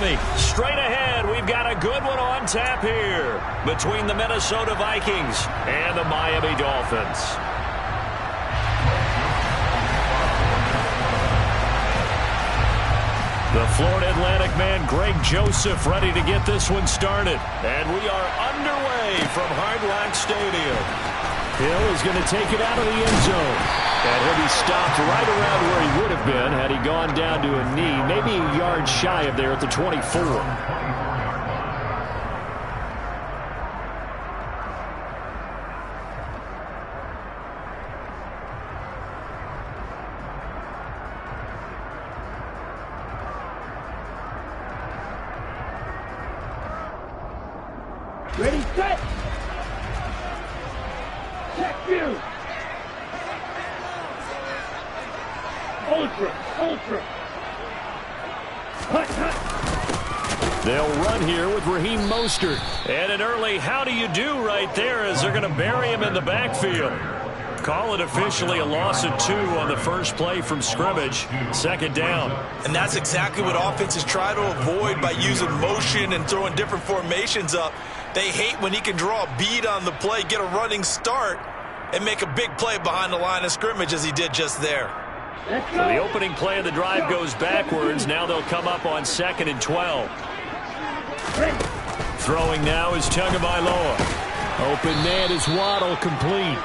Miami. Straight ahead, we've got a good one on tap here between the Minnesota Vikings and the Miami Dolphins. The Florida Atlantic man, Greg Joseph, ready to get this one started. And we are underway from Hard Rock Stadium. Hill is going to take it out of the end zone. And he'll be stopped right around where he would have been had he gone down to a knee, maybe a yard shy of there at the 24. Ready, set! Check you! Ultra! Hut, hut! They'll run here with Raheem Mostert. And an early how do you do right there as they're going to bury him in the backfield. Call it officially a loss of 2 on the first play from scrimmage. Second down. And that's exactly what offenses try to avoid by using motion and throwing different formations up. They hate when he can draw a bead on the play, get a running start, and make a big play behind the line of scrimmage as he did just there. So the opening play of the drive goes backwards. Now they'll come up on 2nd and 12. Throwing now is Tagovailoa. Open man is Waddle, complete.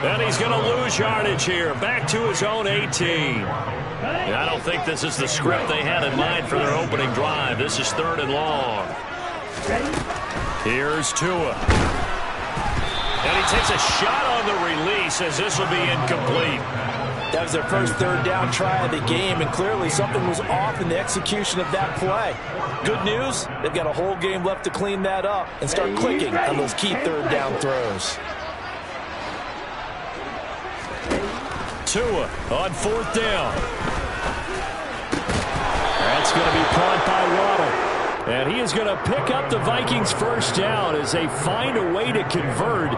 And he's going to lose yardage here. Back to his own 18. I don't think this is the script they had in mind for their opening drive. This is 3rd and long. Here's Tua. And he takes a shot on the release as this will be incomplete. That was their first 3rd down try of the game, and clearly something was off in the execution of that play. Good news, they've got a whole game left to clean that up and start clicking on those key 3rd down throws. Tua on 4th down. That's going to be caught by Waddle. And he is going to pick up the Vikings' first down as they find a way to convert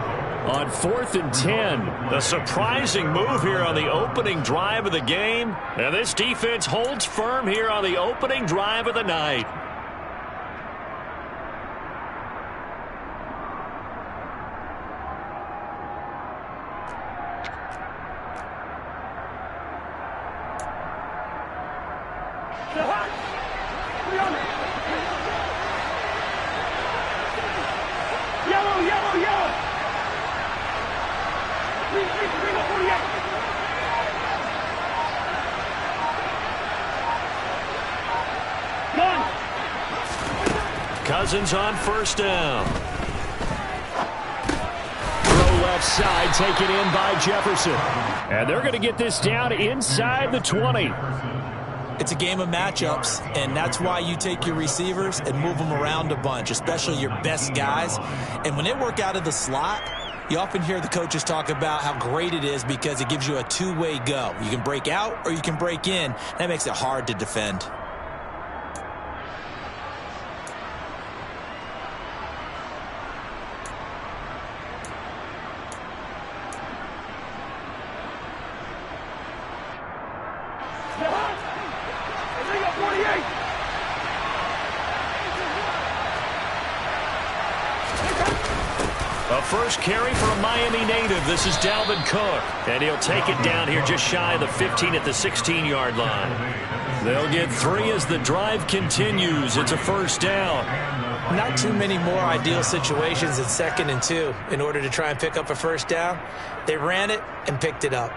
on 4th and 10. A surprising move here on the opening drive of the game. And this defense holds firm here on the opening drive of the night. Cousins on 1st down. Throw left side, taken in by Jefferson. And they're going to get this down inside the 20. It's a game of matchups, and that's why you take your receivers and move them around a bunch, especially your best guys. And when they work out of the slot, you often hear the coaches talk about how great it is because it gives you a two-way go. You can break out or you can break in. That makes it hard to defend. A first carry for a Miami native. This is Dalvin Cook. And he'll take it down here just shy of the 15 at the 16-yard line. They'll get 3 as the drive continues. It's a first down. Not too many more ideal situations at 2nd and 2 in order to try and pick up a first down. They ran it and picked it up.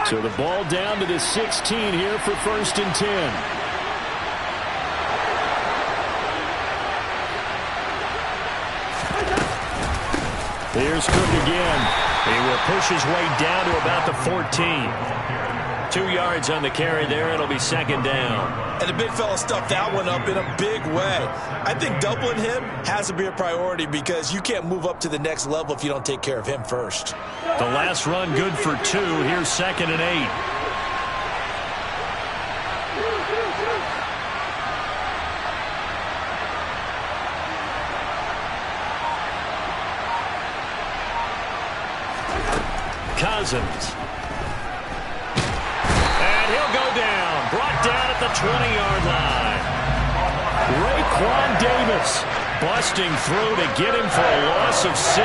So the ball down to the 16 here for 1st and 10. Here's Cook again. He will push his way down to about the 14. 2 yards on the carry there. It'll be 2nd down. And the big fella stuffed that one up in a big way. I think doubling him has to be a priority because you can't move up to the next level if you don't take care of him first. The last run good for 2. Here's 2nd and 8. Cousins. And he'll go down. Brought down at the 20-yard line. Raekwon Davis busting through to get him for a loss of 6.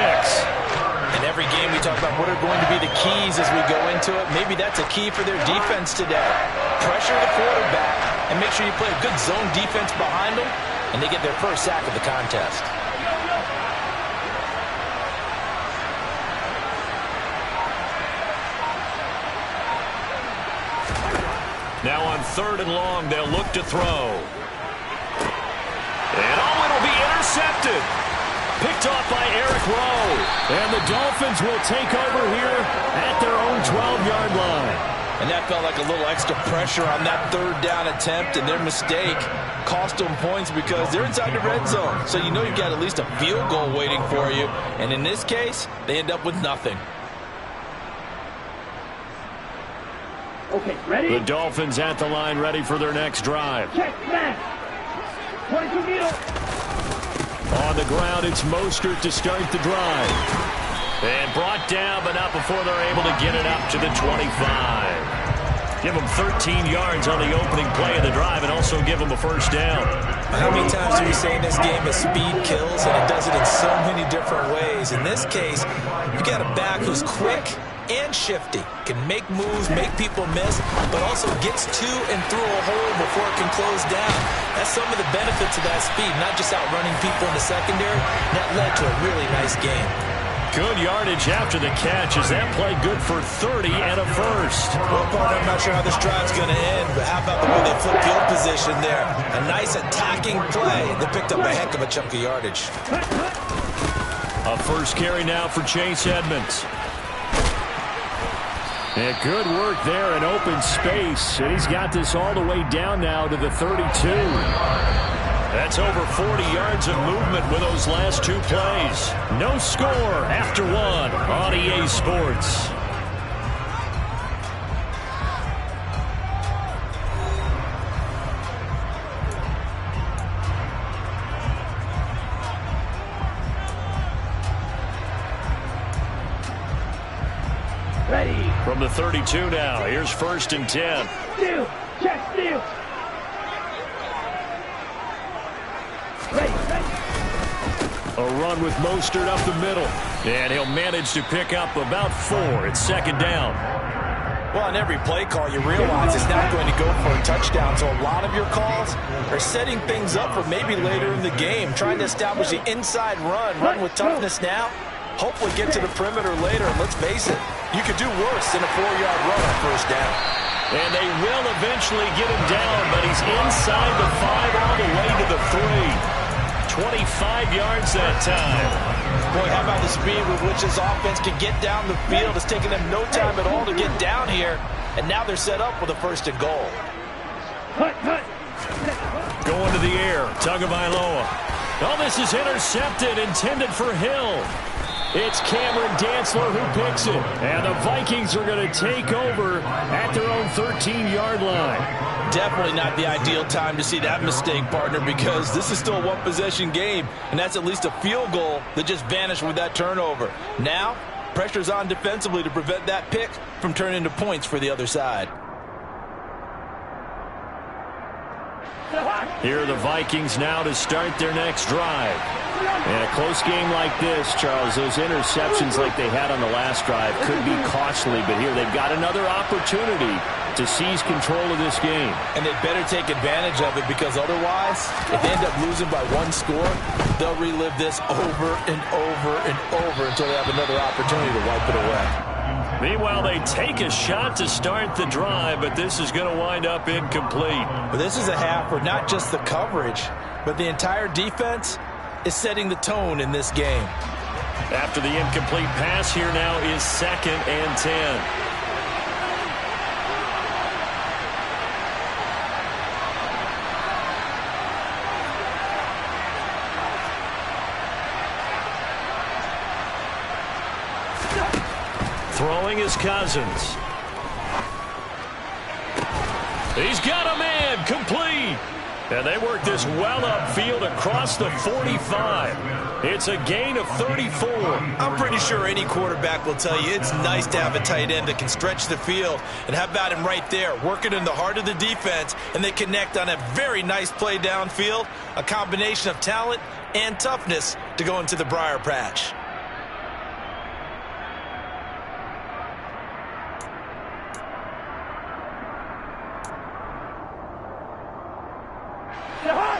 In every game we talk about what are going to be the keys as we go into it. Maybe that's a key for their defense today. Pressure the quarterback and make sure you play a good zone defense behind them, and they get their first sack of the contest. Now on 3rd and long, they'll look to throw. And it'll be intercepted. Picked off by Eric Rowe. And the Dolphins will take over here at their own 12-yard line. And that felt like a little extra pressure on that 3rd down attempt, and their mistake cost them points because they're inside the red zone. So you know you've got at least a field goal waiting for you. And in this case, they end up with nothing. Okay, ready? The Dolphins at the line, ready for their next drive. Check, smash. 22 meter. On the ground, it's Mostert to start the drive. And brought down, but not before they're able to get it up to the 25. Give them 13 yards on the opening play of the drive and also give them a first down. How many times do we say in this game that speed kills, and it does it in so many different ways? In this case, you got a back who's quick and shifty, can make moves, make people miss, but also gets to and through a hole before it can close down. That's some of the benefits of that speed, not just outrunning people in the secondary. That led to a really nice game. Good yardage after the catch. Is that play good for 30 and a first? Well, partner, I'm not sure how this drive's going to end, but how about the way they flip field position there? A nice attacking play. They picked up a heck of a chunk of yardage. A first carry now for Chase Edmonds. And good work there in open space. And he's got this all the way down now to the 32. That's over 40 yards of movement with those last 2 plays. No score after 1 on EA Sports. Ready. From the 32 now, here's 1st and 10. Steal. Check, steal. Ready, ready. A run with Mostert up the middle. And he'll manage to pick up about 4. It's 2nd down. Well, on every play call, you realize it's not going to go for a touchdown. So a lot of your calls are setting things up for maybe later in the game, trying to establish the inside run with toughness now. Hopefully get to the perimeter later. And let's face it, you could do worse than a 4-yard run on 1st down. And they will eventually get him down, but he's inside the 5 all the way to the 3. 25 yards that time. Boy, how about the speed with which this offense can get down the field? It's taken them no time at all to get down here, and now they're set up with a 1st and goal. Going to the air, Tagovailoa. Oh, this is intercepted, intended for Hill. It's Cameron Dantzler who picks it. And the Vikings are going to take over at their own 13-yard line. Definitely not the ideal time to see that mistake, partner, because this is still a one-possession game, and that's at least a field goal that just vanished with that turnover. Now, pressure's on defensively to prevent that pick from turning into points for the other side. Here are the Vikings now to start their next drive. In a close game like this, Charles, those interceptions like they had on the last drive could be costly, but here they've got another opportunity to seize control of this game. And they better take advantage of it, because otherwise, if they end up losing by 1 score, they'll relive this over and over and over until they have another opportunity to wipe it away. Meanwhile, they take a shot to start the drive, but this is going to wind up incomplete. But this is a half where not just the coverage, but the entire defense is setting the tone in this game. After the incomplete pass, here now is 2nd and 10. Throwing is Cousins. He's got a man, complete. And they work this well upfield across the 45. It's a gain of 34. I'm pretty sure any quarterback will tell you it's nice to have a tight end that can stretch the field. And how about him right there, working in the heart of the defense, and they connect on a very nice play downfield, a combination of talent and toughness to go into the briar patch.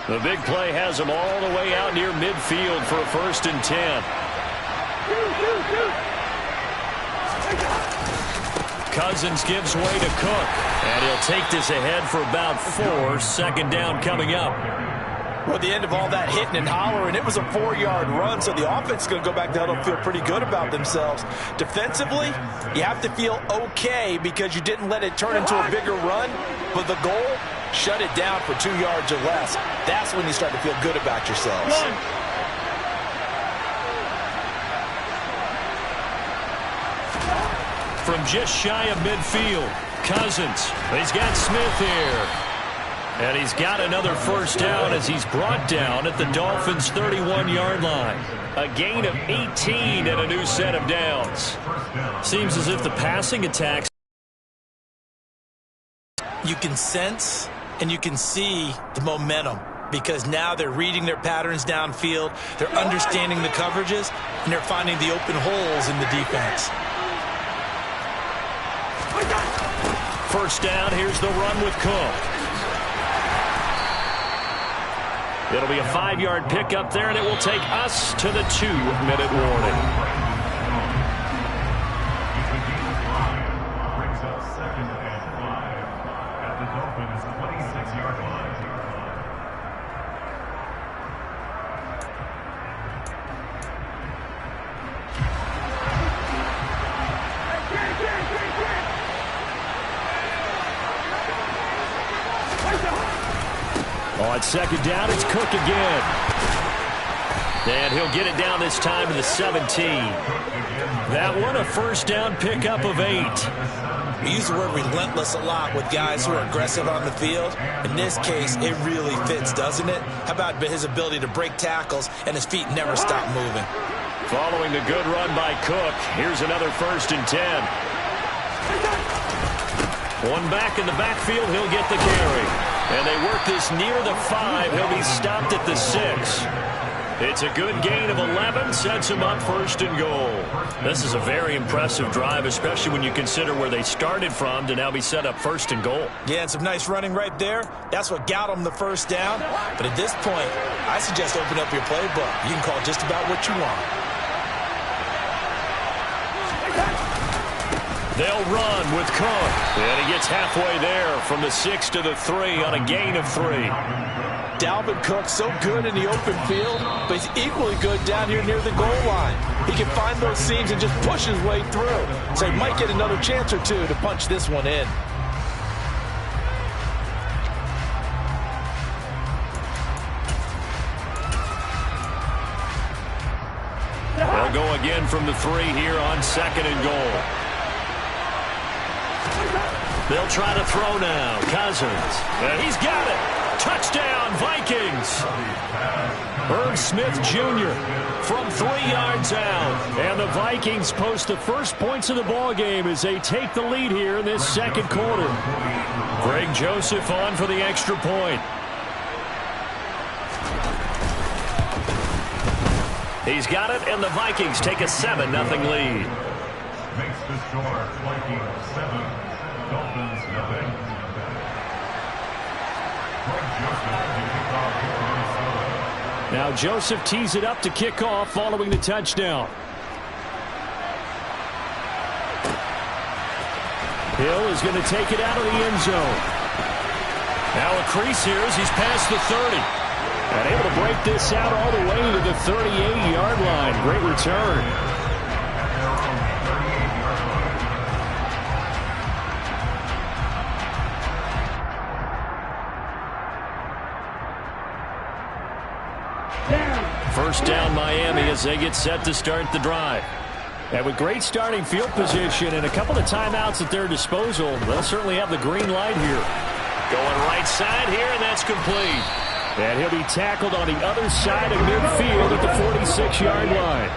The big play has them all the way out near midfield for a 1st and 10. Cousins gives way to Cook, and he'll take this ahead for about 4. 2nd down coming up. Well, at the end of all that hitting and hollering, it was a 4-yard run, so the offense is going to go back down and feel pretty good about themselves. Defensively, you have to feel okay because you didn't let it turn into a bigger run, but the goal, shut it down for 2 yards or less. That's when you start to feel good about yourselves. From just shy of midfield, Cousins. He's got Smith here. And he's got another 1st down as he's brought down at the Dolphins' 31-yard line. A gain of 18 and a new set of downs. Seems as if the passing attacks. You can sense and you can see the momentum because now they're reading their patterns downfield, they're understanding the coverages, and they're finding the open holes in the defense. 1st down, here's the run with Cook. It'll be a 5-yard pickup there, and it will take us to the 2-minute warning. On 2nd down, it's Cook again. And he'll get it down this time to the 17. That one, a 1st down pickup of 8. We use the word relentless a lot with guys who are aggressive on the field. In this case, it really fits, doesn't it? How about his ability to break tackles and his feet never stop moving? Following the good run by Cook, here's another 1st and 10. One back in the backfield, he'll get the carry. And they work this near the 5. He'll be stopped at the 6. It's a good gain of 11, sets him up 1st and goal. This is a very impressive drive, especially when you consider where they started from to now be set up 1st and goal. Yeah, and some nice running right there. That's what got them the 1st down. But at this point, I suggest open up your playbook. You can call just about what you want. They'll run with Cook. And he gets halfway there from the 6 to the 3 on a gain of 3. Dalvin Cook so good in the open field, but he's equally good down here near the goal line. He can find those seams and just push his way through. So he might get another chance or two to punch this one in. They'll go again from the 3 here on 2nd and goal. They'll try to throw now. Cousins. And he's got it. Touchdown, Vikings. Irv Smith Jr. from 3 yards out. And the Vikings post the first points of the ballgame as they take the lead here in this 2nd quarter. Greg Joseph on for the extra point. He's got it, and the Vikings take a 7-0 lead. Makes the score Vikings 7, Dolphins 0. Now Joseph tees it up to kick off following the touchdown. Hill is going to take it out of the end zone. Now a crease here as he's past the 30. And able to break this out all the way to the 38-yard line. Great return. First down Miami as they get set to start the drive. And with great starting field position and a couple of timeouts at their disposal, they'll certainly have the green light here. Going right side here, and that's complete. And he'll be tackled on the other side of midfield at the 46-yard line.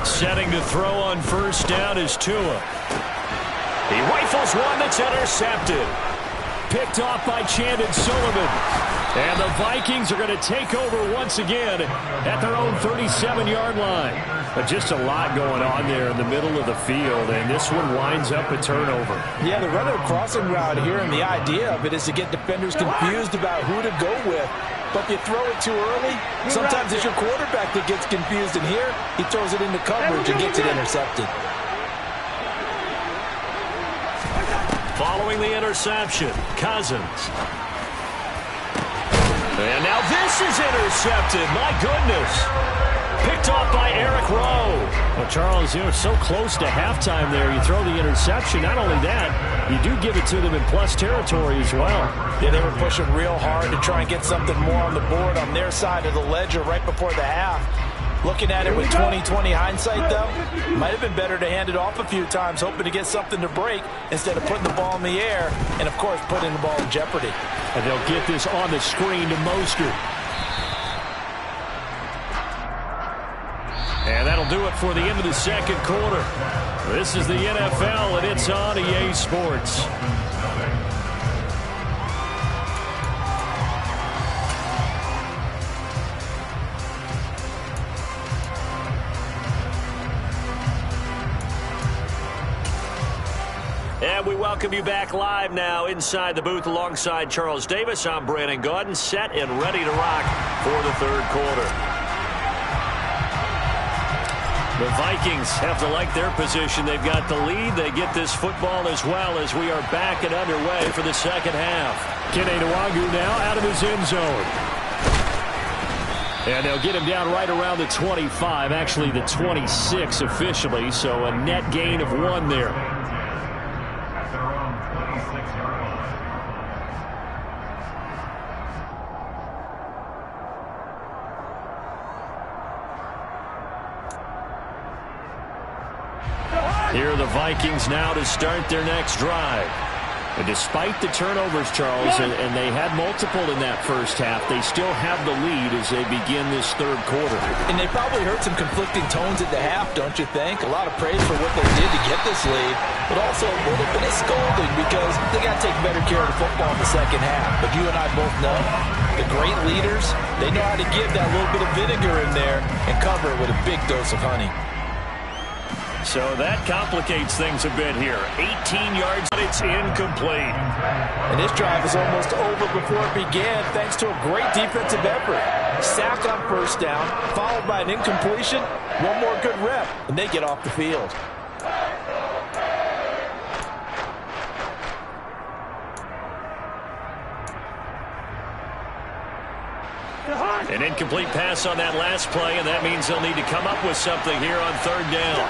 Setting to throw on first down is Tua. He rifles one that's intercepted. Picked off by Chandon Sullivan. And the Vikings are going to take over once again at their own 37-yard line. But just a lot going on there in the middle of the field, and this one winds up a turnover. Yeah, they're running a crossing route here, and the idea of it is to get defenders confused about who to go with. But if you throw it too early, sometimes it's your quarterback that gets confused, and here he throws it into coverage and gets it intercepted. Following the interception, Cousins. And now this is intercepted. My goodness. Picked off by Eric Rowe. Well, Charles, you're so close to halftime there. You throw the interception. Not only that, you do give it to them in plus territory as well. Yeah, they were pushing real hard to try and get something more on the board on their side of the ledger right before the half. Looking at it with 20/20 hindsight, though, might have been better to hand it off a few times, hoping to get something to break instead of putting the ball in the air and, of course, putting the ball in jeopardy. And they'll get this on the screen to Mostert. And that'll do it for the end of the second quarter. This is the NFL, and it's on EA Sports. And we welcome you back live now inside the booth alongside Charles Davis. I'm Brandon Gaudin, set and ready to rock for the third quarter. The Vikings have to like their position. They've got the lead. They get this football as well as we are back and underway for the second half. Kene Nwangwu now out of his end zone. And they'll get him down right around the 25, actually the 26 officially, so a net gain of 1 there. Here are the Vikings now to start their next drive. And despite the turnovers, Charles, and they had multiple in that first half, they still have the lead as they begin this third quarter. And they probably heard some conflicting tones at the half, don't you think? A lot of praise for what they did to get this lead, but also a little bit of scolding because they got to take better care of the football in the second half. But you and I both know the great leaders, they know how to give that little bit of vinegar in there and cover it with a big dose of honey. So that complicates things a bit here. 18 yards, but it's incomplete. And this drive is almost over before it began thanks to a great defensive effort. Sack on first down, followed by an incompletion, one more good rep, and they get off the field. An incomplete pass on that last play, and that means they'll need to come up with something here on third down.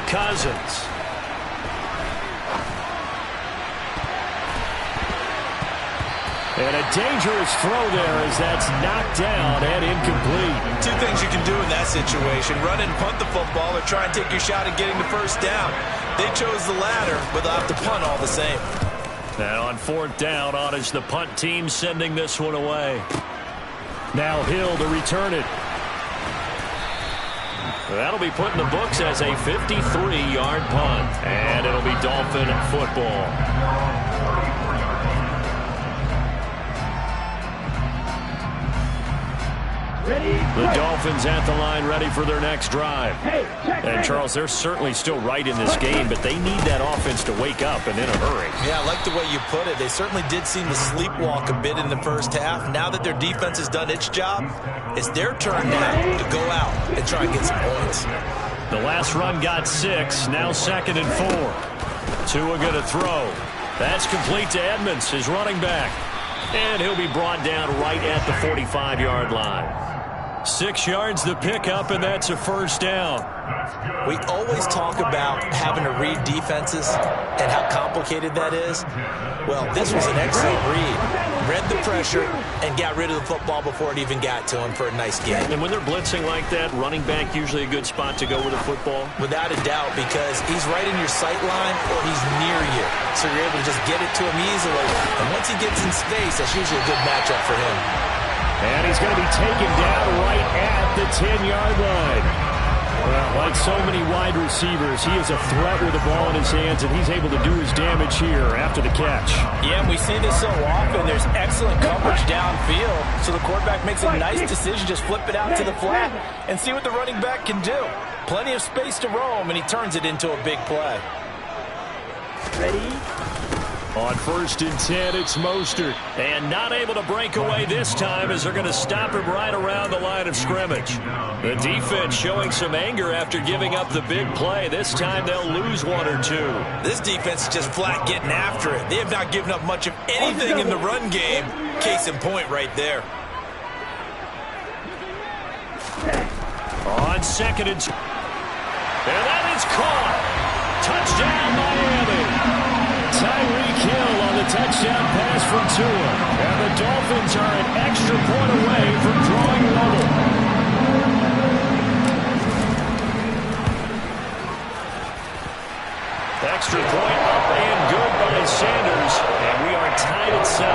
Cousins. And a dangerous throw there as that's knocked down and incomplete. Two things you can do in that situation: run and punt the football, or try and take your shot at getting the first down. They chose the latter, but they'll have to punt all the same. And on fourth down, on is the punt team sending this one away. Now Hill to return it. That'll be put in the books as a 53-yard punt. And it'll be Dolphin football. The Dolphins at the line ready for their next drive. And, Charles, they're certainly still right in this game, but they need that offense to wake up and in a hurry. Yeah, I like the way you put it. They certainly did seem to sleepwalk a bit in the first half. Now that their defense has done its job, it's their turn now to go out and try and get some points. The last run got 6, now 2nd and 4. Tua going to throw. That's complete to Edmonds, his running back. And he'll be brought down right at the 45-yard line. 6 yards the pickup, and that's a first down. We always talk about having to read defenses and how complicated that is. Well, this was an excellent read. Read the pressure and got rid of the football before it even got to him for a nice game. And when they're blitzing like that, running back usually a good spot to go with a football? Without a doubt, because he's right in your sight line or he's near you. So you're able to just get it to him easily. And once he gets in space, that's usually a good matchup for him. And he's going to be taken down right at the 10-yard line. Well, like so many wide receivers, he is a threat with the ball in his hands, and he's able to do his damage here after the catch. Yeah, and we see this so often. There's excellent coverage downfield, so the quarterback makes a nice decision. Just flip it out to the flat and see what the running back can do. Plenty of space to roam, and he turns it into a big play. Ready? On 1st and 10, it's Mostert. And not able to break away this time as they're going to stop him right around the line of scrimmage. The defense showing some anger after giving up the big play. This time they'll lose 1 or 2. This defense is just flat getting after it. They have not given up much of anything in the run game. Case in point right there. On 2nd and 2. And that is caught. Touchdown, Miami. Tyreek Hill on the touchdown pass from Tua. And the Dolphins are an extra point away from drawing level. Extra point up and good by Sanders. And we are tied at 7.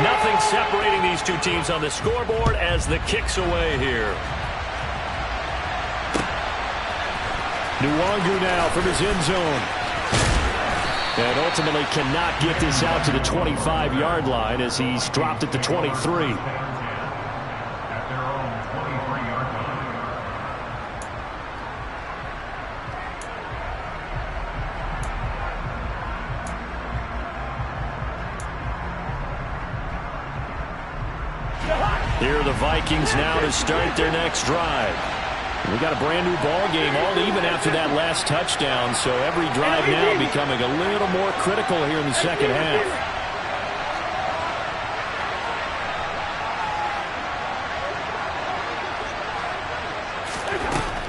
Nothing separating these two teams on the scoreboard as the kick's away here. Nwangu now from his end zone. And ultimately cannot get this out to the 25-yard line as he's dropped at the 23. At their own 23-yard line. Here are the Vikings now to start their next drive. We got a brand new ball game, all even after that last touchdown, so every drive now becoming a little more critical here in the second half.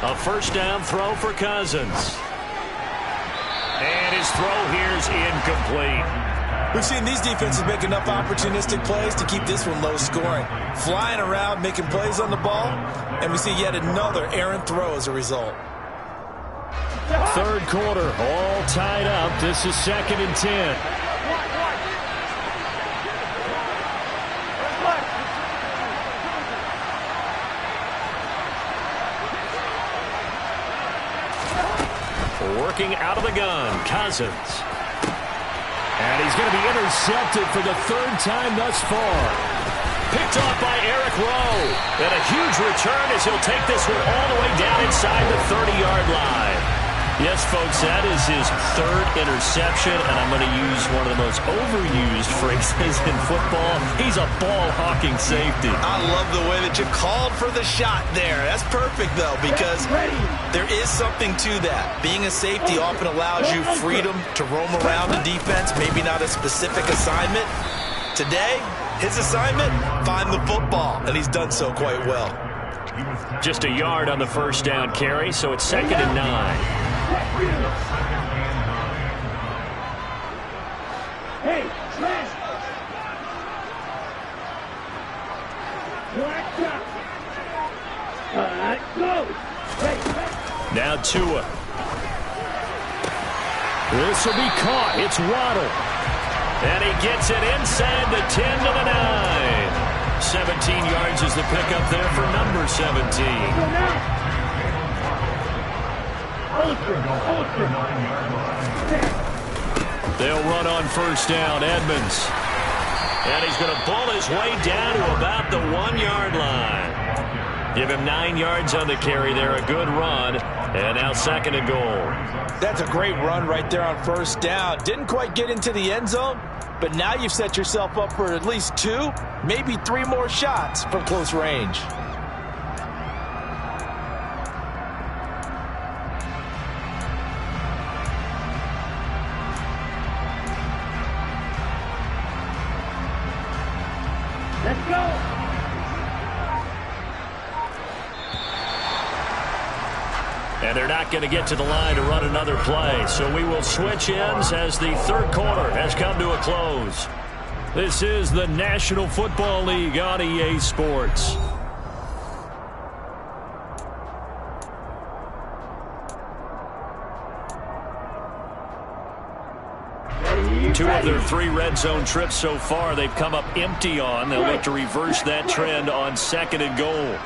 A first down throw for Cousins. And his throw here is incomplete. We've seen these defenses make enough opportunistic plays to keep this one low scoring. Flying around, making plays on the ball, and we see yet another errant throw as a result. 3rd quarter, all tied up. This is 2nd and 10. Working out of the gun, Cousins. And he's going to be intercepted for the 3rd time thus far. Picked off by Eric Rowe. And a huge return as he'll take this one all the way down inside the 30-yard line. Yes, folks, that is his 3rd interception, and I'm going to use one of the most overused phrases in football. He's a ball-hawking safety. I love the way that you called for the shot there. That's perfect, though, because there is something to that. Being a safety often allows you freedom to roam around the defense, maybe not a specific assignment. Today, his assignment, find the football, and he's done so quite well. Just a yard on the first down carry, so it's 2nd and 9. Hey, smash! Go! Now Tua. This will be caught. It's Waddle. And he gets it inside the 10 to the 9. 17 yards is the pickup there for number 17. They'll run on first down, Edmonds. And he's going to pull his way down to about the 1-yard line. Give him 9 yards on the carry there, a good run. And now 2nd and goal. That's a great run right there on first down. Didn't quite get into the end zone, but now you've set yourself up for at least 2, maybe 3 more shots from close range. And they're not going to get to the line to run another play. So we will switch ends as the third quarter has come to a close. This is the National Football League on EA Sports. Two of their 3 red zone trips so far they've come up empty on. They'll look to reverse that trend on 2nd and goal.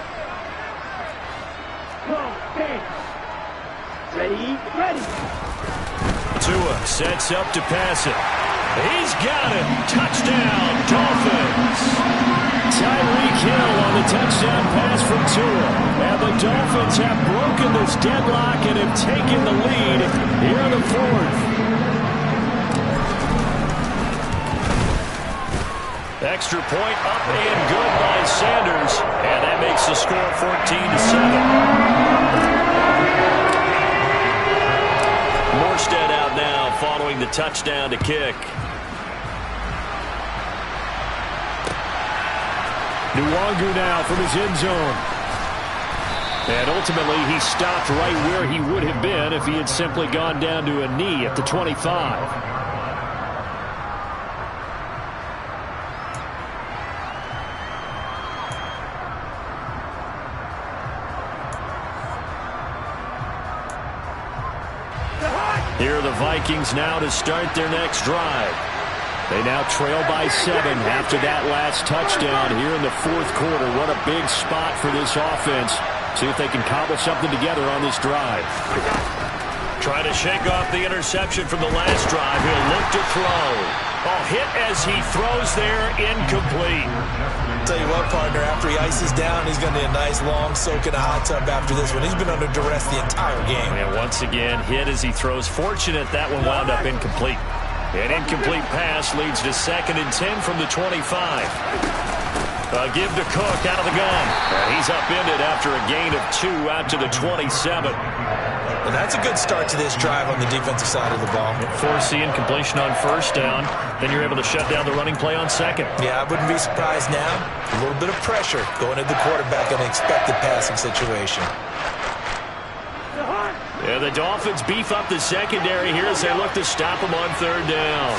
Ready. Tua sets up to pass it. He's got it. Touchdown, Dolphins. Tyreek Hill on the touchdown pass from Tua. And the Dolphins have broken this deadlock and have taken the lead here in the 4th. Extra point up and good by Sanders. And that makes the score 14-7. Morstead out now following the touchdown to kick. Nwangu now from his end zone. And ultimately he stopped right where he would have been if he had simply gone down to a knee at the 25. Here are the Vikings now to start their next drive. They now trail by 7 after that last touchdown here in the 4th quarter. What a big spot for this offense. See if they can cobble something together on this drive. Try to shake off the interception from the last drive. He'll look to throw. Oh, hit as he throws there, incomplete. Tell you what, partner, after he ices down, he's going to need a nice long soak in a hot tub after this one. He's been under duress the entire game. And once again, hit as he throws. Fortunate that one wound up incomplete. An incomplete pass leads to 2nd and 10 from the 25. Give to Cook out of the gun. And he's upended after a gain of 2 out to the 27. And that's a good start to this drive on the defensive side of the ball. Force the incompletion on 1st down. Then you're able to shut down the running play on 2nd. Yeah, I wouldn't be surprised now. A little bit of pressure going at the quarterback in an expected passing situation. Yeah, the Dolphins beef up the secondary here as they look to stop him on 3rd down.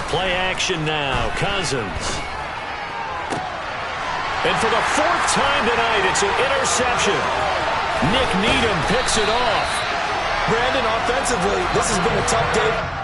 Play action now. Cousins. And for the 4th time tonight, it's an interception. Nick Needham picks it off. Brandon, offensively, this has been a tough day.